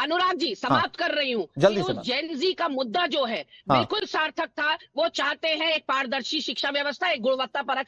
अनुराग जी समाप्त कर रही हूँ। जल्दी से जेन जी का मुद्दा जो है बिल्कुल सार्थक था। वो चाहते हैं एक पारदर्शी शिक्षा व्यवस्था, एक गुणवत्तापरक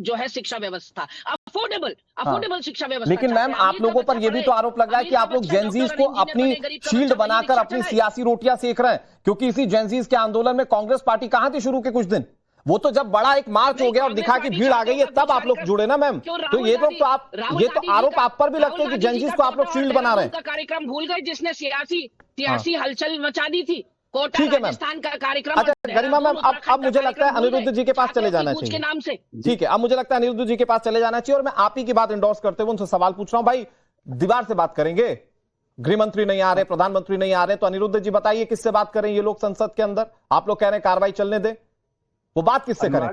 जो है शिक्षा व्यवस्था, अफोर्डेबल शिक्षा व्यवस्था। लेकिन मैम आप लोगों पर यह भी तो आरोप लग रहा है कि आप लोग जेनजीज को अपनी शील्ड बनाकर अपनी सियासी रोटियां सेक रहे हैं, क्योंकि इसी जेनजीज के आंदोलन में कांग्रेस पार्टी कहां थी शुरू के कुछ दिन? वो तो जब बड़ा एक मार्च हो गया और दिखा कि भीड़ आ गई है तब आप लोग जुड़े ना मैम। तो ये लोग तो आप, ये तो आरोप आप पर भी लगते हैं कि जेनजीज को आप लोग शील्ड बना रहे हैं। कार्यक्रम भूल गए जिसने सियासी हलचल मचा दी थी। ठीक है मैम, का कार्यक्रम। अच्छा गरिमा मैम, अब मुझे लगता है अनिरुद्ध जी के पास चले जाना चाहिए। नाम से ठीक है, अब मुझे लगता है अनिरुद्ध जी के पास चले जाना चाहिए और मैं आप ही की बात इंडोर्स करते हुए उनसे सवाल पूछ रहा हूं। भाई दीवार से बात करेंगे, गृह मंत्री नहीं आ रहे, प्रधानमंत्री नहीं आ रहे, तो अनिरुद्ध जी बताइए किससे बात करें ये लोग संसद के अंदर? आप लोग कह रहे हैं कार्रवाई चलने दें, वो बात किससे करें?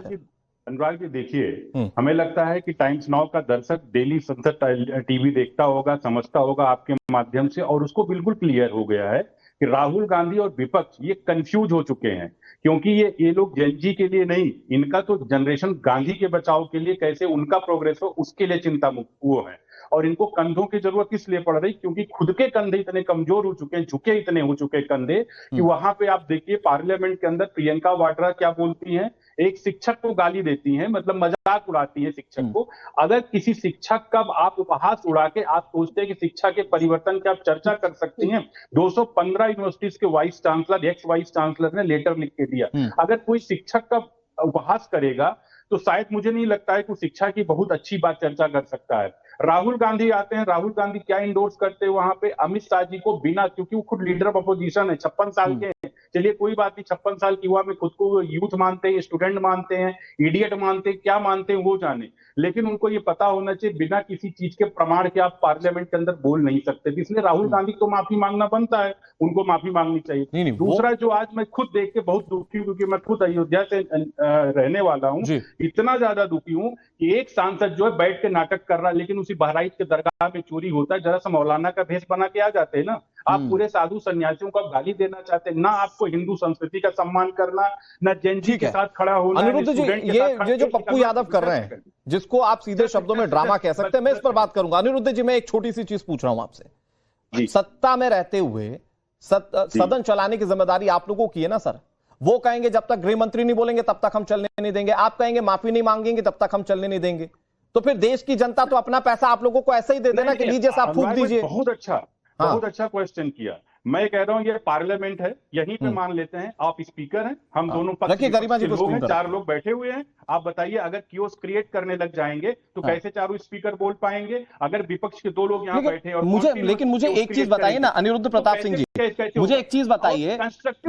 अनुराग जी देखिए, हमें लगता है कि टाइम्स नाउ का दर्शक डेली संसद टीवी देखता होगा, समझता होगा आपके माध्यम से, और उसको बिल्कुल क्लियर हो गया है कि राहुल गांधी और विपक्ष ये कंफ्यूज हो चुके हैं, क्योंकि ये लोग जेनजी के लिए नहीं, इनका तो जनरेशन गांधी के बचाव के लिए, कैसे उनका प्रोग्रेस हो उसके लिए चिंता मुक्त वो है। और इनको कंधों की जरूरत इसलिए पड़ रही क्योंकि खुद के कंधे इतने कमजोर हो चुके हैं, झुके इतने हो चुके कंधे कि वहां पे आप देखिए पार्लियामेंट के अंदर प्रियंका वाड्रा क्या बोलती हैं, एक शिक्षक को गाली देती हैं, मतलब मजाक उड़ाती है शिक्षक को। अगर किसी शिक्षक का आप उपहास उड़ा के आप सोचते हैं कि शिक्षा के परिवर्तन की आप चर्चा कर सकती हैं, 215 यूनिवर्सिटीज के vice chancellor, x vice chancellor ने लेटर लिख के दिया। अगर कोई शिक्षक का उपहास करेगा तो शायद मुझे नहीं लगता है कि शिक्षा की बहुत अच्छी बात चर्चा कर सकता है। राहुल गांधी आते हैं, राहुल गांधी क्या इंडोर्स करते हैं वहां पे? अमित शाह जी को बिना, क्योंकि वो खुद लीडर ऑफ अपोजिशन है, 56 साल के हैं, चलिए कोई बात नहीं, 56 साल की युवा में खुद को यूथ मानते हैं, स्टूडेंट मानते हैं, इडियट मानते हैं, क्या मानते हैं वो जाने, लेकिन उनको ये पता होना चाहिए बिना किसी चीज के प्रमाण के आप पार्लियामेंट के अंदर बोल नहीं सकते। इसलिए राहुल गांधी को माफी मांगना बनता है, उनको माफी मांगनी चाहिए। दूसरा जो आज मैं खुद देख के बहुत दुखी हूं, क्योंकि मैं खुद अयोध्या से रहने वाला हूं, इतना ज्यादा दुखी हूं कि एक सांसद जो है बैठ के नाटक कर रहा है, लेकिन उसी बहराइच के दरगाह में चोरी होता है। जरा सा मौलाना का भेष बना के आ जाते हैं ना, आप पूरे साधु सन्यासियों को गाली देना चाहते हैं ना, आपको हिंदू संस्कृति का सम्मान करना, ना जेनजी के साथ खड़ा होना। अनिरुद्ध जी, ये जो पप्पू यादव कर रहे हैं, जिसको आप सीधे शब्दों में ड्रामा कह सकते हैं, मैं इस पर बात करूंगा। अनिरुद्ध जी, मैं एक छोटी सी चीज पूछ रहा हूं आपसे। सत्ता में रहते हुए सदन चलाने की जिम्मेदारी आप लोगों की है ना सर? वो कहेंगे जब तक गृह मंत्री नहीं बोलेंगे तब तक हम चलने नहीं देंगे, आप कहेंगे माफी नहीं मांगेंगे तब तक हम चलने नहीं देंगे। तो फिर देश की जनता तो अपना पैसा आप लोगों को ऐसे ही दे देना कि लीजिए साहब फूंक दीजिए। बहुत अच्छा क्वेश्चन किया। मैं कह रहा हूं ये पार्लियामेंट है, यहीं पे मान लेते हैं आप स्पीकर हैं, हम दोनों पक्ष के लोग हैं, 4 लोग बैठे हुए हैं। आप बताइए अगर कियोस क्रिएट करने लग जाएंगे तो कैसे चारों स्पीकर बोल पाएंगे? अगर विपक्ष के 2 लोग यहाँ बैठे और मुझे एक चीज बताइए ना अनिरुद्ध प्रताप सिंह जी, मुझे एक चीज बताइए,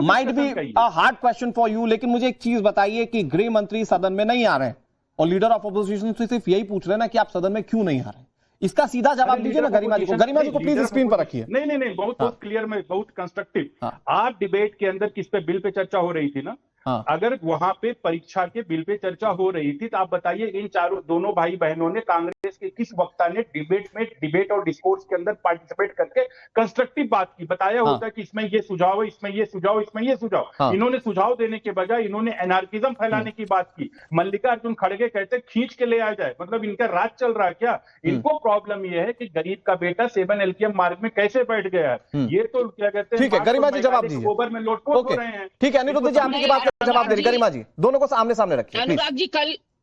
might be a hard question for you, लेकिन मुझे एक चीज बताइए कि गृह मंत्री सदन में नहीं आ रहे हैं और लीडर ऑफ अपोजिशन से सिर्फ यही पूछ रहे हैं ना कि आप सदन में क्यों नहीं आ रहे हैं। इसका सीधा जवाब दीजिए ना गरिमा जी को। गरिमा जी को प्लीज स्क्रीन पर रखिए। नहीं, बहुत क्लियर में, बहुत कंस्ट्रक्टिव। आज डिबेट के अंदर किस पे बिल पे चर्चा हो रही थी ना, अगर वहां पे परीक्षा के बिल पे चर्चा हो रही थी तो आप बताइए इन दोनों भाई बहनों ने, कांग्रेस के किस वक्ता ने डिबेट और डिस्कोर्स के अंदर पार्टिसिपेट करके कंस्ट्रक्टिव बात की? बताया होता कि इसमें ये सुझाव है, इसमें ये सुझाव, इसमें ये सुझाव। इन्होंने सुझाव देने के बजाय इन्होंने एनार्किज्म फैलाने की बात की। मल्लिकार्जुन खड़गे कहते खींच के ले आ जाए, मतलब इनका राज चल रहा है क्या? इनको प्रॉब्लम यह है कि गरीब का बेटा 7 LKM मार्ग में कैसे बैठ गया है, ये तो क्या कहते हैं। ठीक है गरिमा जी, जवाब दीजिए। गोबर में लोटपोट हो रहे हैं। ठीक है अनिरुद्ध जी, आपकी बात का जवाब दे रही गरिमा जी, दोनों को सामने सामने रखिए।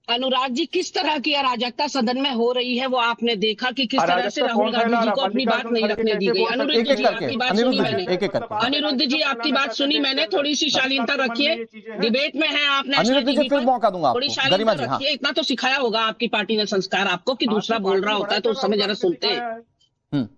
अनुराग जी किस तरह की अराजकता सदन में हो रही है वो आपने देखा कि किस तरह से राहुल गांधी जी को अपनी बात नहीं रखने दी गई। अनिरुद्ध जी आपकी बात सुनी मैंने, अनिरुद्ध जी आपकी बात सुनी मैंने, थोड़ी सी शालीनता रखिए, डिबेट में है आप, अनिरुद्ध जी फिर मौका दूंगा, थोड़ी शालीनता रखिए। इतना तो सिखाया होगा आपकी पार्टी ने संस्कार आपको कि दूसरा बोल रहा होता है तो उस समय जरा सुनते हैं।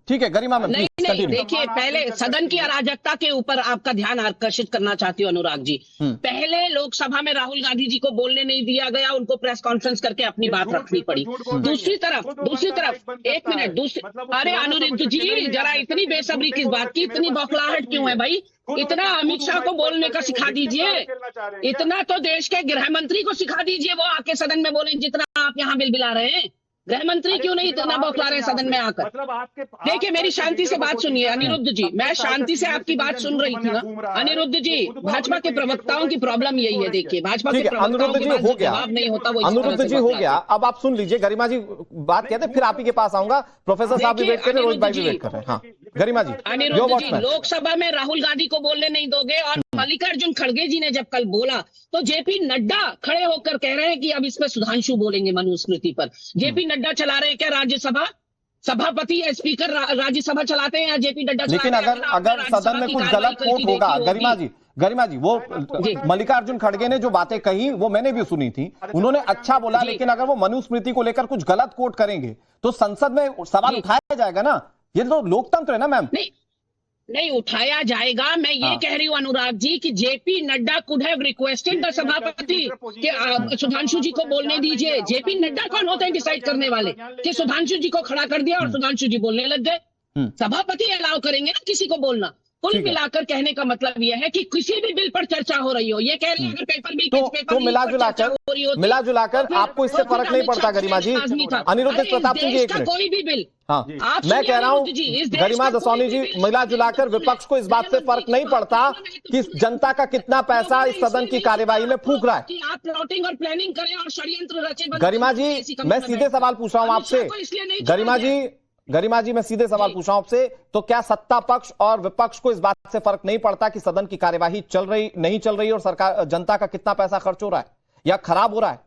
ठीक है गरिमा मैम। नहीं, देखिए पहले सदन की अराजकता के ऊपर आपका ध्यान आकर्षित करना चाहती हूँ अनुराग जी। पहले लोकसभा में राहुल गांधी जी को बोलने नहीं दिया गया, उनको प्रेस कॉन्फ्रेंस करके अपनी बात रखनी पड़ी। दूसरी तरफ एक मिनट, अरे अनिरुद्ध जी जरा इतनी बेसब्री किस बात की, इतनी बौखलाहट क्यों है भाई? इतना अमित शाह को बोलने का सिखा दीजिए, इतना तो देश के गृह मंत्री को सिखा दीजिए, वो आके सदन में बोले जितना आप यहाँ बिलबिला रहे हैं। गृह मंत्री क्यों नहीं इतना बौखला रहे सदन में आकर? देखिए मेरी शांति से बात सुनिए अनिरुद्ध जी, मैं शांति से आपकी बात सुन रही थी ना। अनिरुद्ध जी, भाजपा के प्रवक्ताओं की प्रॉब्लम यही है। देखिए भाजपा के प्रवक्ताओं के पास जवाब नहीं होता, वो अनिरुद्ध जी हो गया। अब आप सुन लीजिए, गरिमा जी बात कहते फिर आप ही के पास आऊंगा, प्रोफेसर साहब भी वेट कर रहे हैं, रोज भाई भी वेट कर रहे हैं। गरिमा जी, अनिरुद्ध जी, लोकसभा में राहुल गांधी को बोलने नहीं दोगे, और मल्लिकार्जुन खड़गे जी ने जब कल बोला तो जेपी नड्डा खड़े होकर कह रहे हैं कि अब इसमें सुधांशु बोलेंगे मनुस्मृति पर। जेपी नड्डा चला रहे हैं क्या राज्यसभा? सभापति या स्पीकर राज्यसभा चलाते हैं या जेपी नड्डा? लेकिन अगर सदन में कुछ गलत कोट होगा, गरिमा जी वो मल्लिकार्जुन खड़गे ने जो बातें कही वो मैंने भी सुनी थी, उन्होंने अच्छा बोला, लेकिन अगर वो मनुस्मृति को लेकर कुछ गलत कोट करेंगे तो संसद में सवाल उठाया जाएगा ना। ये तो लोकतंत्र है ना मैम। नहीं उठाया जाएगा। मैं ये कह रही हूँ अनुराग जी कि JP Nadda could have requested the सभापति कि सुधांशु जी को बोलने दीजिए। जेपी नड्डा कौन होते हैं डिसाइड करने वाले? कि सुधांशु जी को खड़ा कर दिया और सुधांशु जी बोलने लग गए। सभापति अलाउ करेंगे ना किसी को बोलना। कुल मिलाकर कहने का मतलब यह है कि किसी भी बिल पर चर्चा हो रही हो, ये कह रहे हैं अगर पेपर बिल तो मिला जुलाकर आपको इससे फर्क नहीं पड़ता गरिमा जी। अनिरुद्ध प्रताप सिंह जी, एक मिनट, कोई भी बिल, हाँ मैं कह रहा हूँ गरिमा दसौनी जी, मिला जुलाकर विपक्ष को इस बात से फर्क नहीं पड़ता कि जनता का कितना पैसा इस सदन की कार्यवाही में फूक रहा है। कि आप प्लॉटिंग और प्लानिंग करें और षड्यंत्र रचे। गरिमा जी मैं सीधे सवाल पूछ रहा हूँ आपसे, गरिमा जी मैं सीधे सवाल पूछ रहा हूं आपसे, तो क्या सत्ता पक्ष और विपक्ष को इस बात से फर्क नहीं पड़ता कि सदन की कार्यवाही चल रही नहीं चल रही और सरकार जनता का कितना पैसा खर्च हो रहा है या खराब हो रहा है?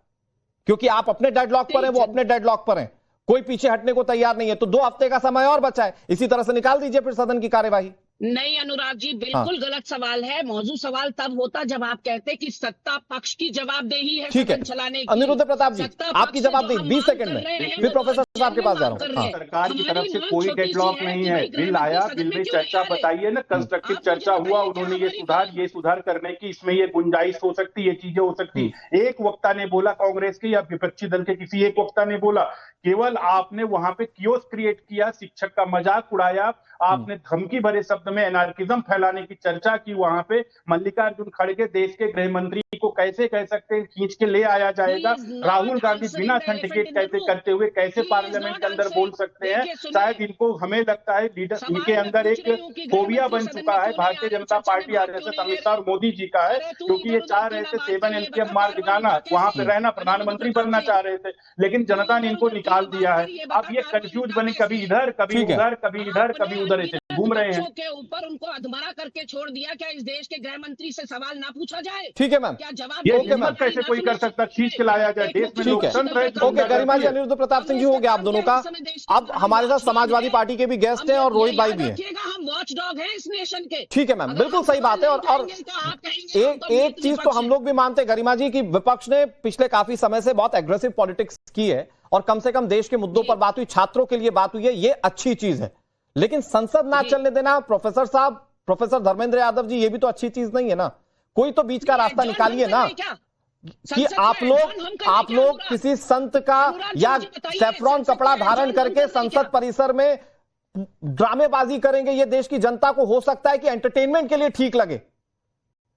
क्योंकि आप अपने डेडलॉक पर हैं, वो अपने डेडलॉक पर हैं, कोई पीछे हटने को तैयार नहीं है। तो 2 हफ्ते का समय और बचा है, इसी तरह से निकाल दीजिए फिर सदन की कार्यवाही। नहीं अनुराग जी, बिल्कुल गलत सवाल है। मौजूद सवाल तब होता जब आप कहते कि सत्ता पक्ष की जवाबदेही है सदन चलाने की। अनिरुद्ध प्रताप जी आपकी जवाबदेही 20 सेकंड में, फिर प्रोफेसर साहब के पास जा रहा हूँ। सरकार की तरफ से कोई डेडलॉक नहीं है। बिल आया, बिल में चर्चा बताइए ना, कंस्ट्रक्टिव चर्चा हुआ, उन्होंने ये सुधार करने की इसमें ये गुंजाइश हो सकती है, चीजें हो सकती। एक वक्ता ने बोला कांग्रेस के या विपक्षी दल के किसी एक वक्ता ने बोला, केवल आपने वहां पे कियोस्क क्रिएट किया, शिक्षक का मजाक उड़ाया, आपने धमकी भरे शब्द में एनार्किज्म फैलाने की चर्चा की। वहां पे मल्लिकार्जुन खड़गे देश के गृह मंत्री को कैसे कह सकते हैं खींच के ले आया जाएगा? राहुल गांधी बिना सर्टिफिकेट कैसे करते हुए कैसे पार्लियामेंट के अंदर बोल सकते हैं? शायद इनको, हमें लगता है लीडर इनके अंदर एक फोबिया बन चुका है। भारतीय जनता पार्टी आरएसएस अमित शाह और मोदी जी का है, क्योंकि ये चाह रहे थे 7 MTM मार्ग जाना, वहां पे रहना, प्रधानमंत्री बनना चाह रहे थे, लेकिन जनता ने इनको निकाल दिया है। अब ये कंफ्यूज बने, कभी इधर कभी उधर, कभी इधर कभी उधर ऐसे घूम रहे हैं। के ऊपर उनको अधमरा करके छोड़ दिया। क्या इस देश के गृह मंत्री से सवाल ना पूछा जाए? ठीक है मैम, क्या जवाब ये हिम्मत कैसे कोई कर सकता, खींच के लाया जाए? देश में लोकतंत्र है। ओके गरिमा जी, अनिरुद्ध प्रताप सिंह जी हो गया आप दोनों का। अब हमारे साथ समाजवादी पार्टी के भी गेस्ट हैं और रोहित भाई भी हैं। हम वॉच डॉग हैं इस नेशन के। ठीक है मैम, बिल्कुल सही बात है। और एक चीज तो हम लोग भी मानते हैं गरिमा जी कि विपक्ष ने पिछले काफी समय से बहुत एग्रेसिव पॉलिटिक्स की है और कम से कम देश के मुद्दों पर बात हुई, छात्रों के लिए बात हुई है, ये अच्छी चीज है। लेकिन संसद ना चलने देना, प्रोफेसर साहब, प्रोफेसर धर्मेंद्र यादव जी, ये भी तो अच्छी चीज नहीं है ना। कोई तो बीच का रास्ता निकालिए ना कि आप लोग किसी संत का या सेफ्रॉन कपड़ा धारण करके संसद परिसर में ड्रामेबाजी करेंगे। ये देश की जनता को हो सकता है कि एंटरटेनमेंट के लिए ठीक लगे,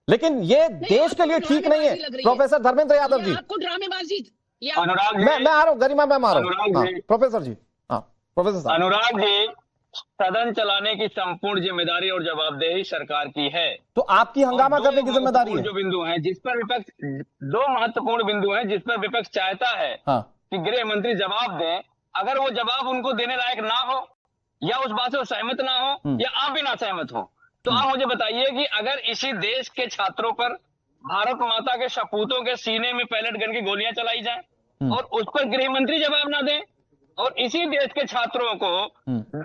लेकिन ये देश के लिए ठीक नहीं है। प्रोफेसर धर्मेंद्र यादव जी, आपको ड्रामेबाजी, मैं आ रहा हूं गरिमा, मैं आ रहा हूं। प्रोफेसर जी, हाँ प्रोफेसर साहब। अनुराग जी, सदन चलाने की संपूर्ण जिम्मेदारी और जवाबदेही सरकार की है। तो आपकी हंगामा करने की जिम्मेदारी है। जो बिंदु हैं जिस पर विपक्ष, 2 महत्वपूर्ण बिंदु हैं जिस पर विपक्ष चाहता है कि गृह मंत्री जवाब दें। अगर वो जवाब उनको देने लायक ना हो या उस बात से वो सहमत ना हो या आप भी ना सहमत हो, तो आप मुझे बताइए कि अगर इसी देश के छात्रों पर भारत माता के सपूतों के सीने में पैलेट गन की गोलियां चलाई जाए और उस पर गृह मंत्री जवाब ना दें, और इसी देश के छात्रों को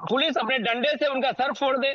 पुलिस अपने डंडे से उनका सर फोड़ दे,